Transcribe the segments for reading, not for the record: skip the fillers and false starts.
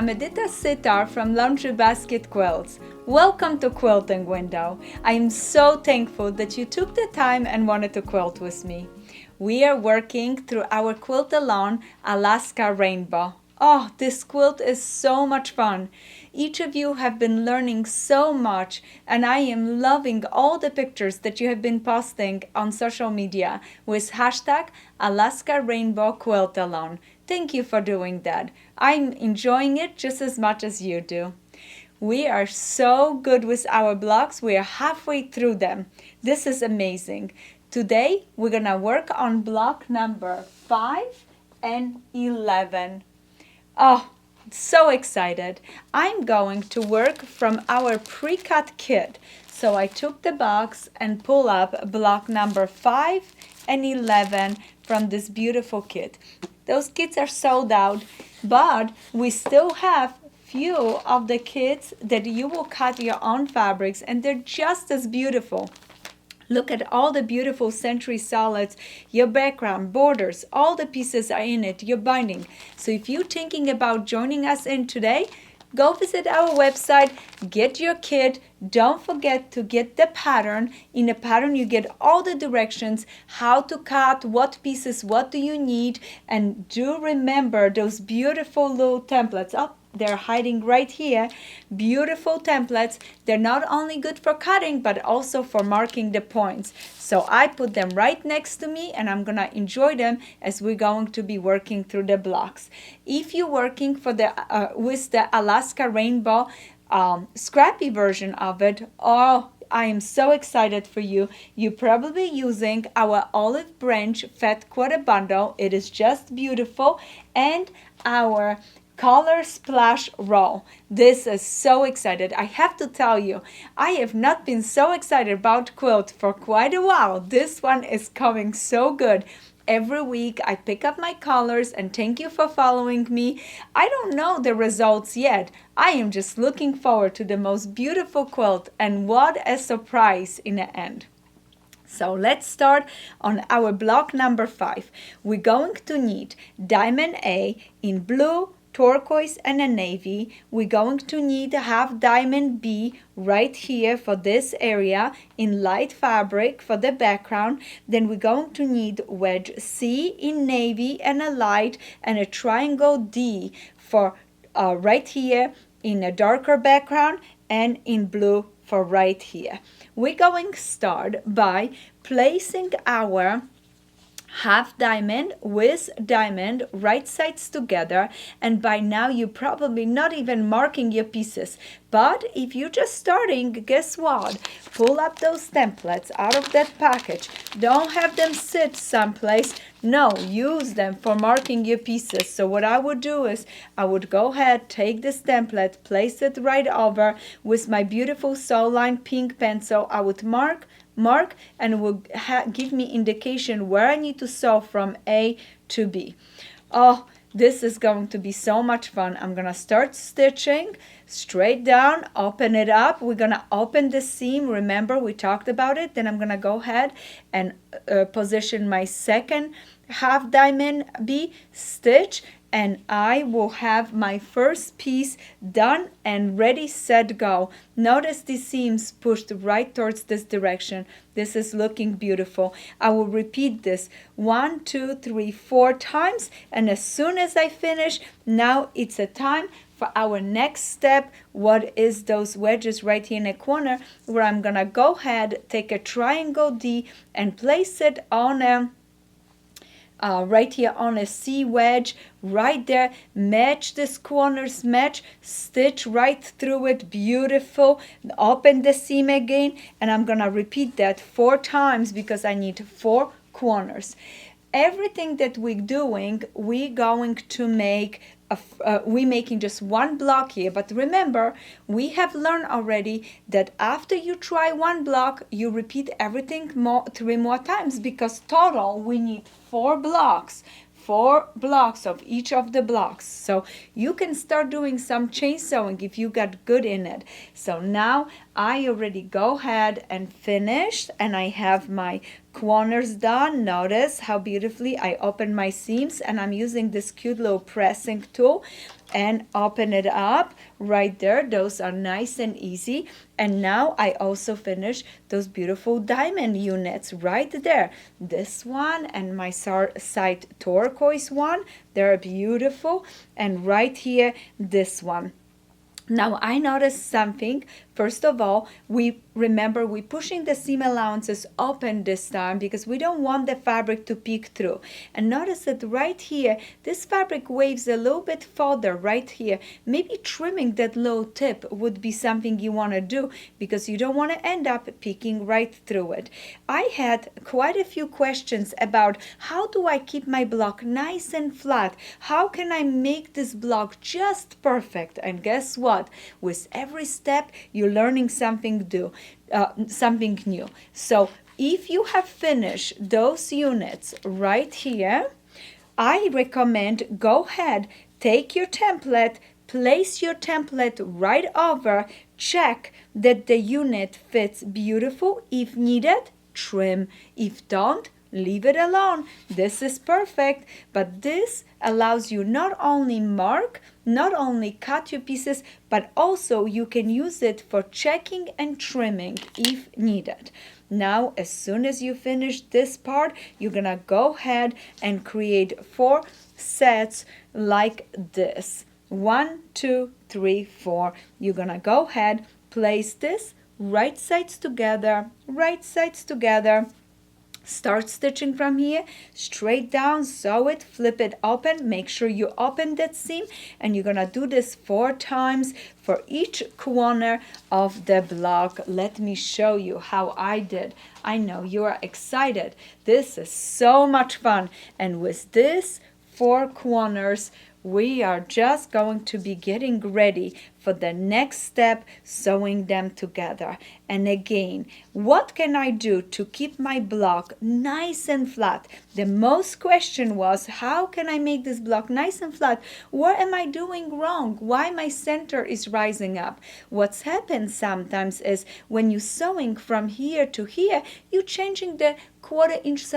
I'm Edyta Sitar from Laundry Basket Quilts. Welcome to Quilting Window. I am so thankful that you took the time and wanted to quilt with me. We are working through our Quilt Along Alaska Rainbow. Oh, this quilt is so much fun. Each of you have been learning so much, and I am loving all the pictures that you have been posting on social media with hashtag Alaska Rainbow Quilt Along. Thank you for doing that. I'm enjoying it just as much as you do. We are so good with our blocks. We are halfway through them. This is amazing. Today, we're gonna work on block number 5 and 11. Oh, so excited. I'm going to work from our pre-cut kit. So I took the box and pull up block number 5 and 11 from this beautiful kit. Those kits are sold out, but we still have few of the kits that you will cut your own fabrics, and they're just as beautiful. Look at all the beautiful century solids, your background, borders, all the pieces are in it, your binding. So if you're thinking about joining us in today, go visit our website, get your kit. Don't forget to get the pattern. In the pattern, you get all the directions, how to cut, what pieces, what do you need. And do remember those beautiful little templates. Oh, they're hiding right here. Beautiful templates. They're not only good for cutting, but also for marking the points. So I put them right next to me, and I'm gonna enjoy them as we're going to be working through the blocks. If you're working for the with the Alaska Rainbow scrappy version of it, oh, I am so excited for you. You're probably using our olive branch fat quarter bundle. It is just beautiful. And our color splash roll. This is so excited. I have to tell you, I have not been so excited about quilt for quite a while. This one is coming so good. Every week I pick up my colors, and thank you for following me. I don't know the results yet. I am just looking forward to the most beautiful quilt, and what a surprise in the end. So let's start on our block number 5. We're going to need diamond A in blue, turquoise, and a navy. We're going to need a half diamond B right here for this area in light fabric for the background. Then we're going to need wedge C in navy and a light, and a triangle D for right here in a darker background, and in blue for right here. We're going to start by placing our half diamond with diamond right sides together, and by now you're probably not even marking your pieces. But if you're just starting, guess what? Pull up those templates out of that package. Don't have them sit someplace. No, use them for marking your pieces. So what I would do is I would go ahead, take this template, place it right over with my beautiful Soul Line pink pencil. I would mark, and it will give me indication where I need to sew from A to B. Oh, this is going to be so much fun. I'm gonna start stitching straight down, open it up. We're gonna open the seam. Remember, we talked about it. Then I'm gonna go ahead and position my second half diamond B, stitch, and I will have my first piece done and ready, set, go. Notice the seams pushed right towards this direction. This is looking beautiful. I will repeat this 1, 2, 3, 4 times, and as soon as I finish, now it's a time for our next step. What is those wedges right here in the corner, where I'm gonna go ahead, take a triangle D and place it on a right here on a C wedge right there. Match this corners, match, stitch right through it. Beautiful. Open the seam again, and I'm gonna repeat that 4 times because I need 4 corners. Everything that we're doing, we're going to make we're making just one block here, but remember, we have learned already that after you try one block, you repeat everything 3 more times, because total we need 4 blocks. 4 blocks of each of the blocks. So you can start doing some chain sewing if you got good in it. So now I already go ahead and finished, and I have my corners done. Notice how beautifully I opened my seams, and I'm using this cute little pressing tool. and open it up right there. Those are nice and easy. And now I also finished those beautiful diamond units right there. This one and my side turquoise one, they're beautiful. And right here, this one. Now I noticed something. First of all, we pushing the seam allowances open this time because we don't want the fabric to peek through. And notice that right here, this fabric waves a little bit further right here. Maybe trimming that low tip would be something you want to do because you don't want to end up peeking right through it. I had quite a few questions about how do I keep my block nice and flat? How can I make this block just perfect? And guess what? With every step, you're learning something new. So if you have finished those units right here, I recommend go ahead, take your template, place your template right over, check that the unit fits beautiful. If needed, trim. If don't, leave it alone. This is perfect, but this allows you not only mark, not only cut your pieces, but also you can use it for checking and trimming if needed. Now, as soon as you finish this part, you're gonna go ahead and create 4 sets like this. 1, 2, 3, 4. You're gonna go ahead, place this right sides together, start stitching from here, straight down, sew it, flip it open, make sure you open that seam, and you're gonna do this 4 times for each corner of the block. Let me show you how I did. I know you are excited. This is so much fun, and with this 4 corners, we are just going to be getting ready for the next step, sewing them together. And again, what can I do to keep my block nice and flat? The most question was, how can I make this block nice and flat? What am I doing wrong? Why my center is rising up? What's happened sometimes is when you're sewing from here to here, you're changing the 1/4 inch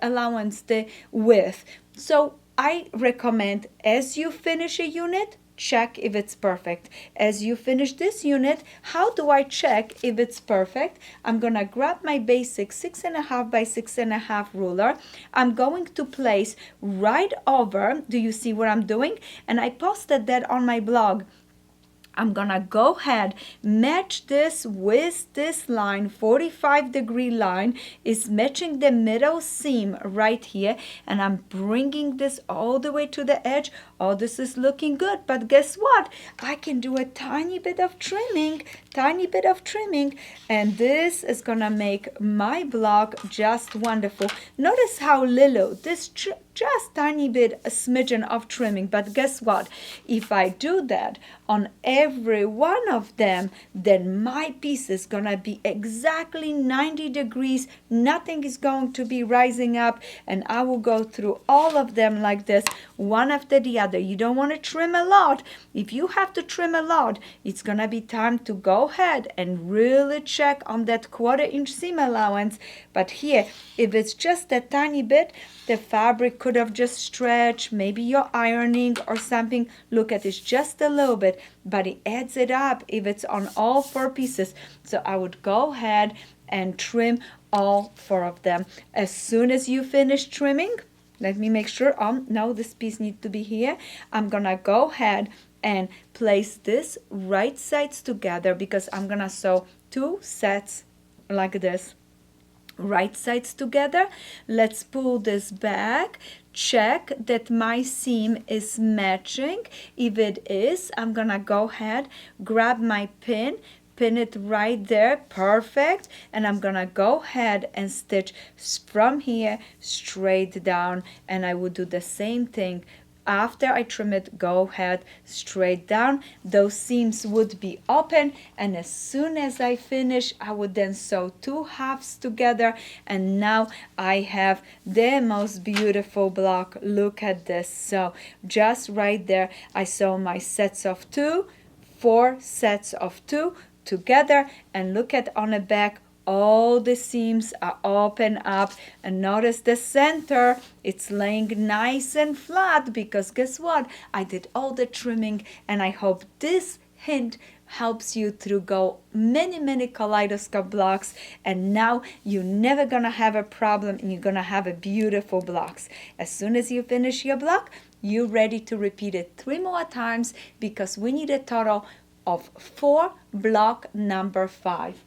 allowance, the width. So I recommend as you finish a unit, check if it's perfect. As you finish this unit, how do I check if it's perfect? I'm gonna grab my basic 6.5 by 6.5 ruler. I'm going to place right over, do you see what I'm doing? And I posted that on my blog. I'm gonna go ahead, match this with this line, 45-degree line is matching the middle seam right here, and I'm bringing this all the way to the edge. Oh, this is looking good, but guess what? I can do a tiny bit of trimming, and this is gonna make my block just wonderful. Notice how little, this just tiny bit, a smidgen of trimming, but guess what? If I do that on every one of them, then my piece is gonna be exactly 90 degrees. Nothing is going to be rising up, and I will go through all of them like this, one after the other. You don't want to trim a lot. If you have to trim a lot, it's gonna be time to go ahead and really check on that 1/4 inch seam allowance. But here, if it's just a tiny bit, the fabric could have just stretched, maybe you're ironing or something. Look at this, just a little bit, but it adds it up if it's on all 4 pieces. So I would go ahead and trim all 4 of them. As soon as you finish trimming, let me make sure, no, this piece needs to be here. I'm gonna go ahead and place this right sides together because I'm gonna sew 2 sets like this. Right sides together. Let's pull this back, check that my seam is matching. If it is, I'm gonna go ahead, grab my pin it right there, perfect, and I'm gonna go ahead and stitch from here straight down, and I would do the same thing. After I trim it, go ahead straight down. Those seams would be open, and as soon as I finish, I would then sew 2 halves together, and now I have the most beautiful block. Look at this. So just right there, I sew my sets of 2, 4 sets of 2 together, and look at on the back all the seams are open up, and notice the center, it's laying nice and flat because guess what? I did all the trimming, and I hope this hint helps you through go many kaleidoscope blocks, and now you're never gonna have a problem, and you're gonna have a beautiful blocks. As soon as you finish your block, you're ready to repeat it 3 more times because we need a total of 4 block number 5.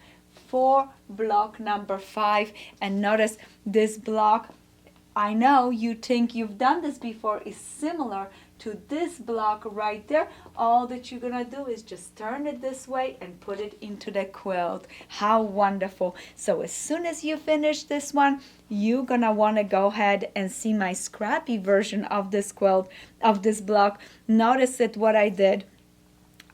4 block number 5. And notice this block, I know you think you've done this before, is similar to this block right there. All that you're gonna do is just turn it this way and put it into the quilt. How wonderful. So as soon as you finish this one, you're gonna want to go ahead and see my scrappy version of this quilt, of this block. Notice that what I did,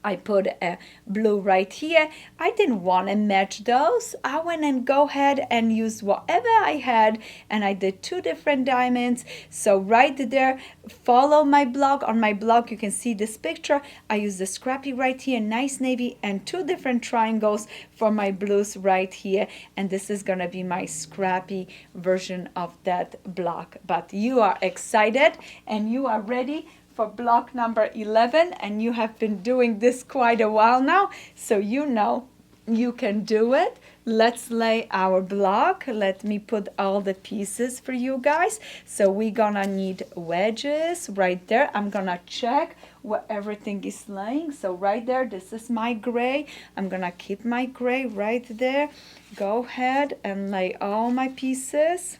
I put a blue right here. I didn't want to match those. I went and go ahead and used whatever I had, and I did 2 different diamonds. So right there, follow my block. On my block, you can see this picture. I used the scrappy right here, nice navy, and 2 different triangles for my blues right here. And this is gonna be my scrappy version of that block. But you are excited and you are ready for block number 11, and you have been doing this quite a while now, so you know you can do it. Let's lay our block. Let me put all the pieces for you guys. So we're gonna need wedges right there. I'm gonna check where everything is laying. So right there, this is my gray. I'm gonna keep my gray right there. Go ahead and lay all my pieces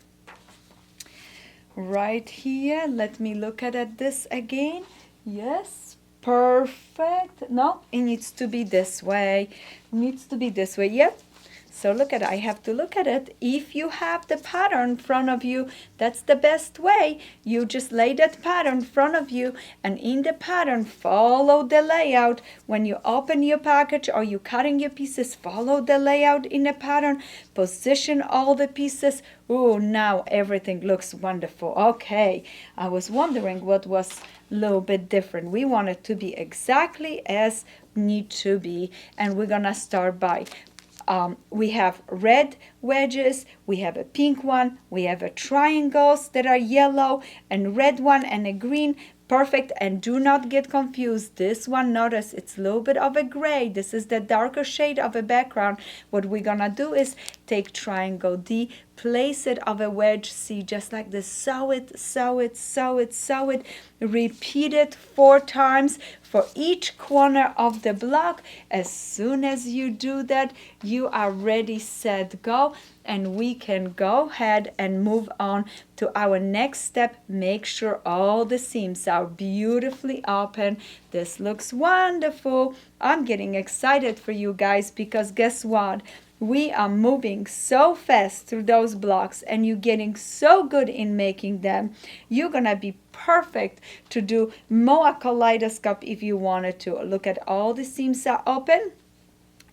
right here. Let me look at this again. Yes, perfect. No, it needs to be this way. It needs to be this way. Yep. So look at it. I have to look at it. If you have the pattern in front of you, that's the best way. You just lay that pattern in front of you, and in the pattern, follow the layout. When you open your package or you're cutting your pieces, follow the layout in the pattern. Position all the pieces. Oh, now everything looks wonderful. Okay, I was wondering what was a little bit different. We want it to be exactly as need to be, and we're gonna start by we have red wedges, we have a pink one, we have a triangles that are yellow, and red one and a green. Perfect. And do not get confused. This one, notice it's a little bit of a gray. This is the darker shade of a background. What we're gonna do is take triangle D, place it of a wedge C, just like this. Sew it, sew it, sew it, sew it. Repeat it 4 times for each corner of the block. As soon as you do that, you are ready, set, go. And we can go ahead and move on to our next step. Make sure all the seams are beautifully open. This looks wonderful. I'm getting excited for you guys because guess what? We are moving so fast through those blocks, and you're getting so good in making them. You're gonna be perfect to do more kaleidoscope if you wanted to. Look at all the seams are open.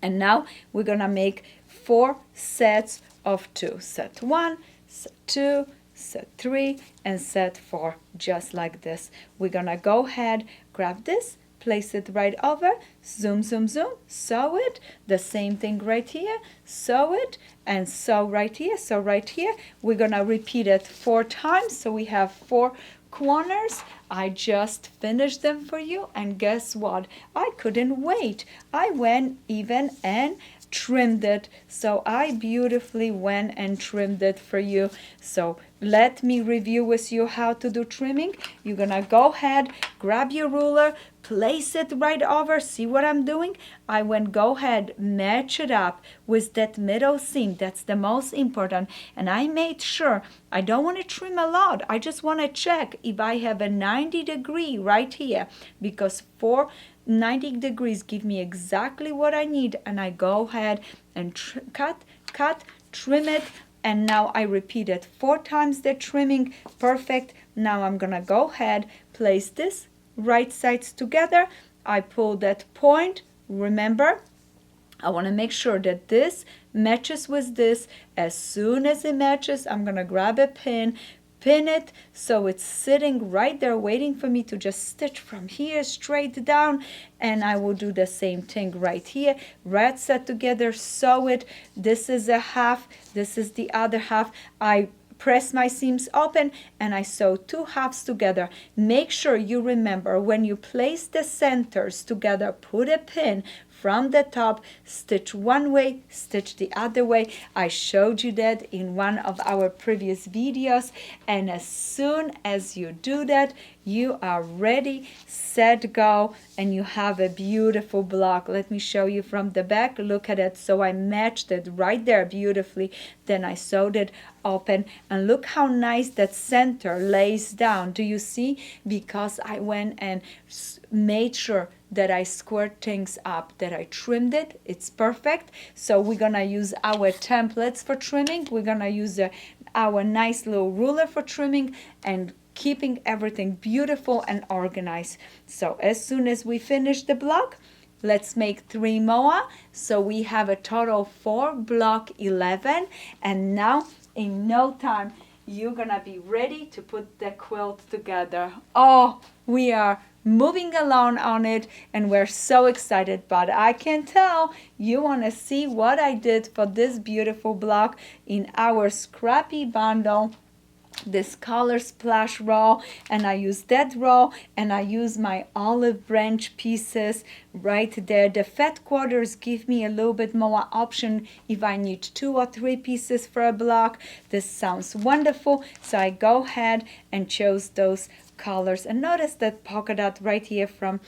And now we're gonna make 4 sets of 2. Set 1, set 2, set 3, and set 4, just like this. We're gonna go ahead, grab this, place it right over, zoom, zoom, zoom, sew it. The same thing right here, sew it, and sew right here, sew right here. We're gonna repeat it 4 times, so we have 4 corners. I just finished them for you, and guess what? I couldn't wait. I went even and trimmed it. So I beautifully went and trimmed it for you. So let me review with you how to do trimming. You're gonna go ahead, grab your ruler, place it right over. See what I'm doing? I went go ahead, match it up with that middle seam. That's the most important. And I made sure I don't want to trim a lot. I just want to check if I have a 90 degree right here, because 90 degrees give me exactly what I need, and I go ahead and cut, trim it, and now I repeat it 4 times the trimming. Perfect. Now I'm gonna go ahead, place this right sides together. I pull that point. Remember, I want to make sure that this matches with this. As soon as it matches, I'm gonna grab a pin, pin it so it's sitting right there waiting for me to just stitch from here straight down, and I will do the same thing right here. Right set together, sew it. This is a half, this is the other half. I press my seams open and I sew 2 halves together. Make sure you remember when you place the centers together, put a pin from the top, stitch one way, stitch the other way. I showed you that in one of our previous videos, and as soon as you do that, you are ready, set, go, and you have a beautiful block. Let me show you from the back. Look at it. So I matched it right there beautifully. Then I sewed it open, and look how nice that center lays down. Do you see? Because I went and made sure that I squared things up, that I trimmed it. It's perfect. So we're gonna use our templates for trimming. We're gonna use our nice little ruler for trimming and keeping everything beautiful and organized. So as soon as we finish the block, let's make 3 more. So we have a total 4, block 11, and now in no time you're gonna be ready to put the quilt together. Oh, we are moving along on it and we're so excited, but I can tell you want to see what I did for this beautiful block in our scrappy bundle, this color splash roll, and I use that roll, and I use my olive branch pieces right there. The fat quarters give me a little bit more option if I need 2 or 3 pieces for a block. This sounds wonderful, so I go ahead and chose those colors, and notice that polka dot right here from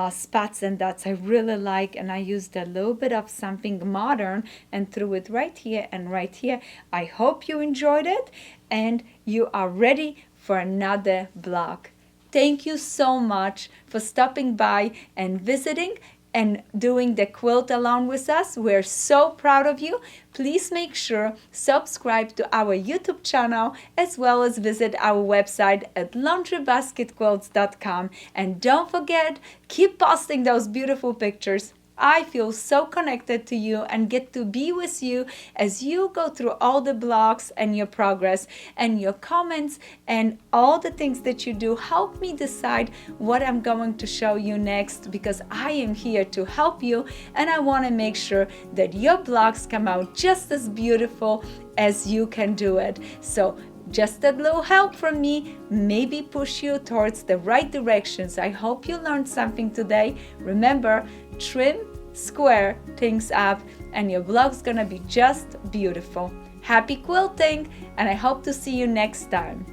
Spots and Dots I really like, and I used a little bit of something modern and threw it right here and right here. I hope you enjoyed it and you are ready for another block. Thank you so much for stopping by and visiting and doing the quilt along with us. We're so proud of you. Please make sure subscribe to our YouTube channel as well as visit our website at laundrybasketquilts.com. And don't forget, keep posting those beautiful pictures. I feel so connected to you and get to be with you as you go through all the blocks and your progress, and your comments and all the things that you do help me decide what I'm going to show you next, because I am here to help you and I want to make sure that your blocks come out just as beautiful as you can do it. So just a little help from me, maybe push you towards the right directions. I hope you learned something today. Remember, trim, square things up, and your blog's gonna be just beautiful. Happy quilting, and I hope to see you next time.